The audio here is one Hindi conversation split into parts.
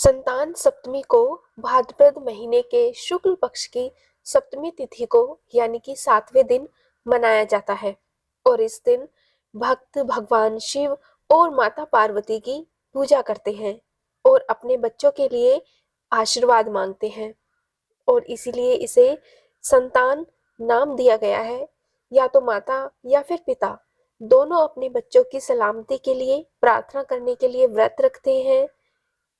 संतान सप्तमी को भाद्रपद महीने के शुक्ल पक्ष की सप्तमी तिथि को यानी कि 7वें दिन मनाया जाता है और इस दिन भक्त भगवान शिव और माता पार्वती की पूजा करते हैं और अपने बच्चों के लिए आशीर्वाद मांगते हैं और इसीलिए इसे संतान नाम दिया गया है। या तो माता या फिर पिता दोनों अपने बच्चों की सलामती के लिए प्रार्थना करने के लिए व्रत रखते हैं।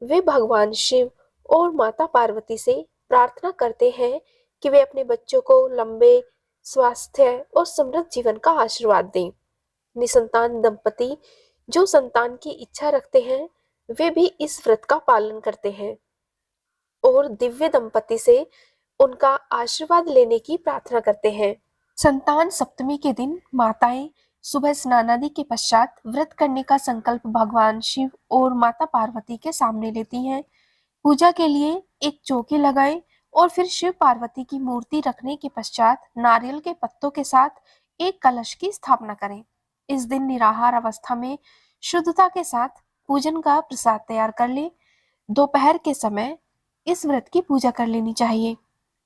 वे भगवान शिव और माता पार्वती से प्रार्थना करते हैं कि वे अपने बच्चों को लंबे स्वास्थ्य और समृद्ध जीवन का आशीर्वाद दें। निसंतान दंपति जो संतान की इच्छा रखते हैं वे भी इस व्रत का पालन करते हैं और दिव्य दंपति से उनका आशीर्वाद लेने की प्रार्थना करते हैं। संतान सप्तमी के दिन माताएं सुबह स्नानादि के पश्चात व्रत करने का संकल्प भगवान शिव और माता पार्वती के सामने लेती हैं। पूजा के लिए एक चौकी लगाएं और फिर शिव पार्वती की मूर्ति रखने के पश्चात नारियल के पत्तों के साथ एक कलश की स्थापना करें। इस दिन निराहार अवस्था में शुद्धता के साथ पूजन का प्रसाद तैयार कर ले। दोपहर के समय इस व्रत की पूजा कर लेनी चाहिए।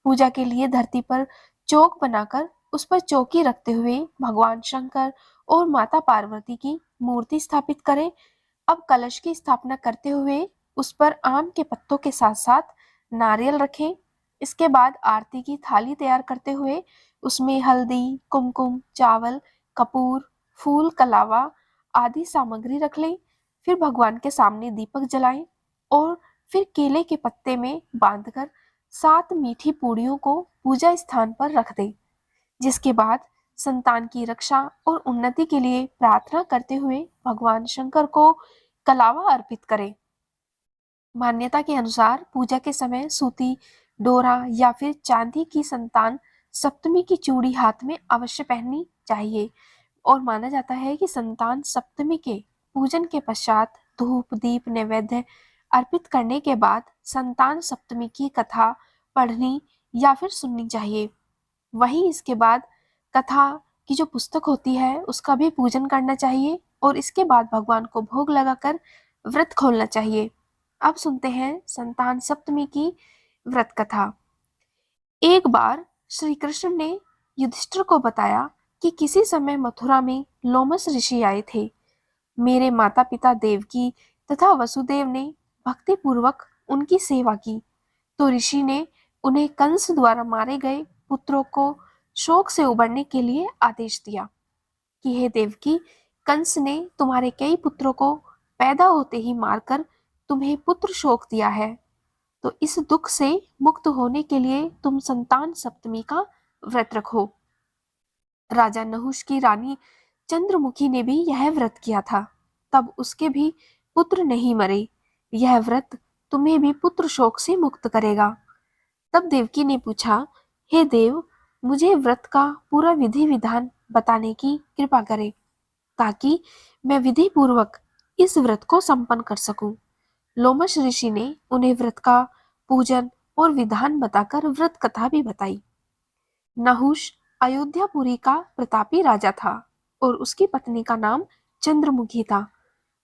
पूजा के लिए धरती पर चौक बनाकर उस पर चौकी रखते हुए भगवान शंकर और माता पार्वती की मूर्ति स्थापित करें। अब कलश की स्थापना करते हुए उस पर आम के पत्तों के साथ साथ नारियल रखें। इसके बाद आरती की थाली तैयार करते हुए उसमें हल्दी, कुमकुम, चावल, कपूर, फूल, कलावा आदि सामग्री रख लें। फिर भगवान के सामने दीपक जलाएं और फिर केले के पत्ते में बांधकर 7 मीठी पूड़ियों को पूजा स्थान पर रख दें। जिसके बाद संतान की रक्षा और उन्नति के लिए प्रार्थना करते हुए भगवान शंकर को कलावा अर्पित करें। मान्यता के अनुसार पूजा के समय सूती डोरा या फिर चांदी की संतान सप्तमी की चूड़ी हाथ में अवश्य पहननी चाहिए और माना जाता है कि संतान सप्तमी के पूजन के पश्चात धूप दीप नैवेद्य अर्पित करने के बाद संतान सप्तमी की कथा पढ़नी या फिर सुननी चाहिए। वहीं इसके बाद कथा की जो पुस्तक होती है उसका भी पूजन करना चाहिए और इसके बाद भगवान को भोग लगाकर व्रत खोलना चाहिए। अब सुनते हैं संतान सप्तमी की व्रत कथा। एक बार श्री कृष्ण ने युधिष्ठिर को बताया कि किसी समय मथुरा में लोमस ऋषि आए थे। मेरे माता पिता देवकी तथा वसुदेव ने भक्ति पूर्वक उनकी सेवा की तो ऋषि ने उन्हें कंस द्वारा मारे गए पुत्रों को शोक से उबरने के लिए आदेश दिया कि हे देवकी, कंस ने तुम्हारे कई पुत्रों को पैदा होते ही मारकर तुम्हें पुत्र शोक दिया है, तो इस दुख से मुक्त होने के लिए तुम संतान सप्तमी का व्रत रखो। राजा नहुष की रानी चंद्रमुखी ने भी यह व्रत किया था, तब उसके भी पुत्र नहीं मरे। यह व्रत तुम्हें भी पुत्र शोक से मुक्त करेगा। तब देवकी ने पूछा, हे देव, मुझे व्रत का पूरा विधि विधान बताने की कृपा करें ताकि मैं विधि पूर्वक इस व्रत को संपन्न कर सकूं। लोमश ऋषि ने उन्हें व्रत का पूजन और विधान बताकर व्रत कथा भी बताई। नहुष अयोध्यापुरी का प्रतापी राजा था और उसकी पत्नी का नाम चंद्रमुखी था।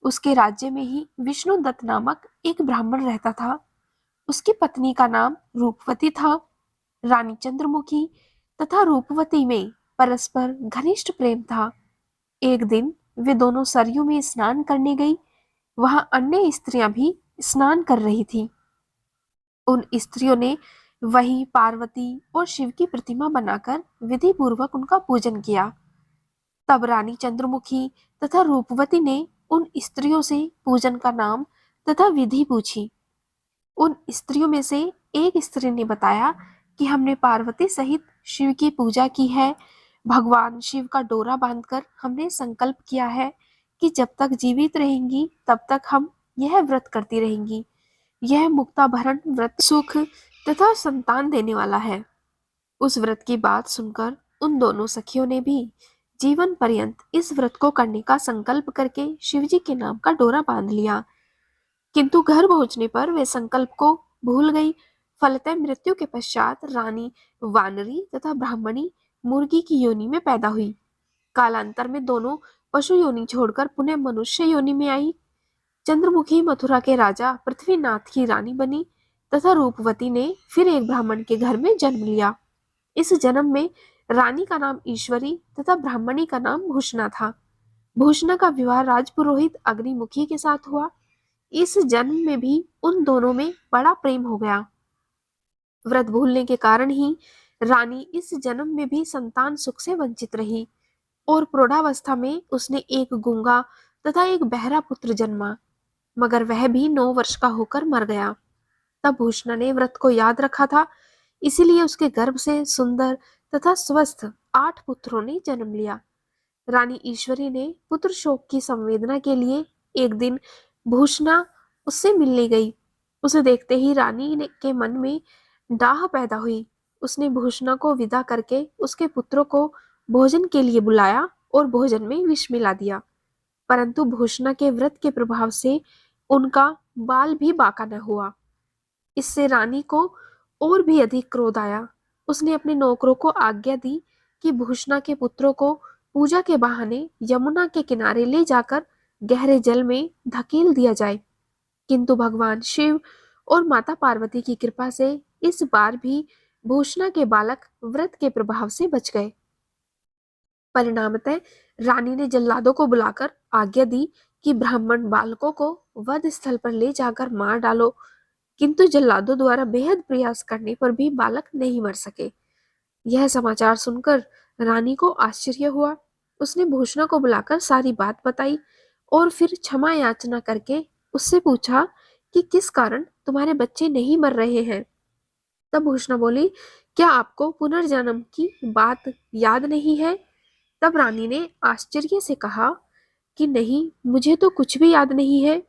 उसके राज्य में ही विष्णुदत्त नामक एक ब्राह्मण रहता था। उसकी पत्नी का नाम रूपवती था। रानी चंद्रमुखी तथा रूपवती में परस्पर घनिष्ठ प्रेम था। एक दिन वे दोनों सरयू में स्नान करने गई। वहां अन्य स्त्रियां भी स्नान कर रही थीं। उन स्त्रियों ने वहीं पार्वती और शिव की प्रतिमा बनाकर विधि पूर्वक उनका पूजन किया। तब रानी चंद्रमुखी तथा रूपवती ने उन स्त्रियों से पूजन का नाम तथा विधि पूछी। उन स्त्रियों में से एक स्त्री ने बताया कि हमने पार्वती सहित शिव की पूजा की है। भगवान शिव का डोरा बांधकर हमने संकल्प किया है कि जब तक जीवित रहेंगी तब तक हम यह व्रत करती रहेंगी। यह मुक्ताभरण व्रत सुख तथा संतान देने वाला है। उस व्रत की बात सुनकर उन दोनों सखियों ने भी जीवन पर्यंत इस व्रत को करने का संकल्प करके शिवजी के नाम का डोरा बांध लिया। किंतु घर पहुंचने पर वे संकल्प को भूल गई। फलतः मृत्यु के पश्चात रानी वानरी तथा ब्राह्मणी मुर्गी की योनि में पैदा हुई। कालांतर में दोनों पशु योनि छोड़कर पुनः मनुष्य योनि में आई। चंद्रमुखी मथुरा के राजा पृथ्वीनाथ की रानी बनी तथा रूपवती ने फिर एक ब्राह्मण के घर में जन्म लिया। इस जन्म में रानी का नाम ईश्वरी तथा ब्राह्मणी का नाम भूषणा था। भूषणा का विवाह राजपुरोहित अग्निमुखी के साथ हुआ। इस जन्म में भी उन दोनों में बड़ा प्रेम हो गया। व्रत भूलने के कारण ही रानी इस जन्म में भी संतान सुख से वंचित रही और प्रौढ़ावस्था में उसने एक गूंगा तथा एक बहरा पुत्र जन्मा, मगर वह भी 9 वर्ष का होकर मर गया। तब भूषणा ने व्रत को याद रखा था, इसीलिए उसके गर्भ से सुंदर तथा स्वस्थ 8 पुत्रों ने जन्म लिया। रानी ईश्वरी ने पुत्र शोक की संवेदना के लिए एक दिन भूषणा उससे मिलने गई। उसे देखते ही रानी के मन में डाह पैदा हुई। उसने भूषणा को विदा करके उसके पुत्रों को भोजन के लिए बुलाया और भोजन में विष मिला दिया, परंतु भूषणा के व्रत के प्रभाव से उनका बाल भी बाका न हुआ। इससे रानी को और भी अधिक क्रोध आया। उसने अपने नौकरों को आज्ञा दी कि भूषणा के पुत्रों को पूजा के बहाने यमुना के किनारे ले जाकर गहरे जल में धकेल दिया जाए, किंतु भगवान शिव और माता पार्वती की कृपा से इस बार भी भूषणा के बालक व्रत के प्रभाव से बच गए। परिणामतः रानी ने जल्लादों को बुलाकर आज्ञा दी कि ब्राह्मण बालकों को वध स्थल पर ले जाकर मार डालो, किंतु जल्लादों द्वारा बेहद प्रयास करने पर भी बालक नहीं मर सके। यह समाचार सुनकर रानी को आश्चर्य हुआ। उसने भूषणा को बुलाकर सारी बात बताई और फिर क्षमा याचना करके उससे पूछा कि किस कारण तुम्हारे बच्चे नहीं मर रहे हैं। तब भूषणा बोली, क्या आपको पुनर्जन्म की बात याद नहीं है? तब रानी ने आश्चर्य से कहा कि नहीं, मुझे तो कुछ भी याद नहीं है।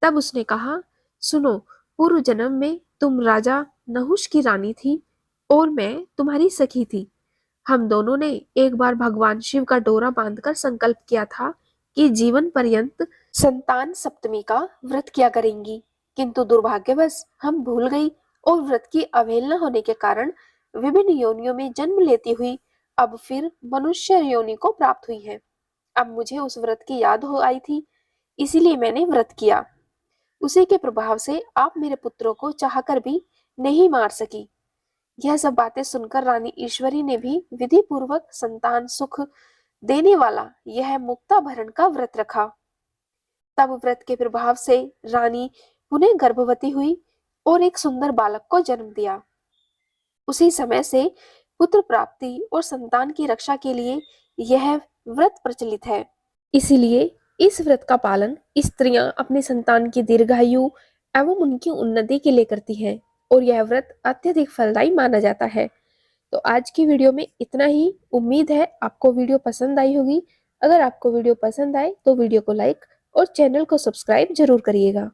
तब उसने कहा, सुनो, पूर्व जन्म में तुम राजा नहुष की रानी थी और मैं तुम्हारी सखी थी। हम दोनों ने एक बार भगवान शिव का डोरा बांधकर संकल्प किया था कि जीवन पर्यंत संतान सप्तमी का व्रत किया करेंगी, किंतु दुर्भाग्यवश हम भूल गई और व्रत की अवहेलना होने के कारण विभिन्न योनियों में जन्म लेती हुई अब फिर मनुष्य योनि को प्राप्त हुई है। अब मुझे उस व्रत की याद हो आई थी, इसीलिए मैंने व्रत किया। उसी के प्रभाव से आप मेरे पुत्रों को चाहकर भी नहीं मार सकी। यह सब बातें सुनकर रानी ईश्वरी ने भी विधि पूर्वक संतान सुख देने वाला यह मुक्ताभरण का व्रत रखा। तब व्रत के प्रभाव से रानी पुनः गर्भवती हुई और एक सुंदर बालक को जन्म दिया। उसी समय से पुत्र प्राप्ति और संतान की रक्षा के लिए यह व्रत प्रचलित है। इसीलिए इस व्रत का पालन स्त्रियां अपने संतान की दीर्घायु एवं उनकी उन्नति के लिए करती हैं और यह व्रत अत्यधिक फलदायी माना जाता है। तो आज की वीडियो में इतना ही। उम्मीद है आपको वीडियो पसंद आई होगी। अगर आपको वीडियो पसंद आए तो वीडियो को लाइक और चैनल को सब्सक्राइब जरूर करिएगा।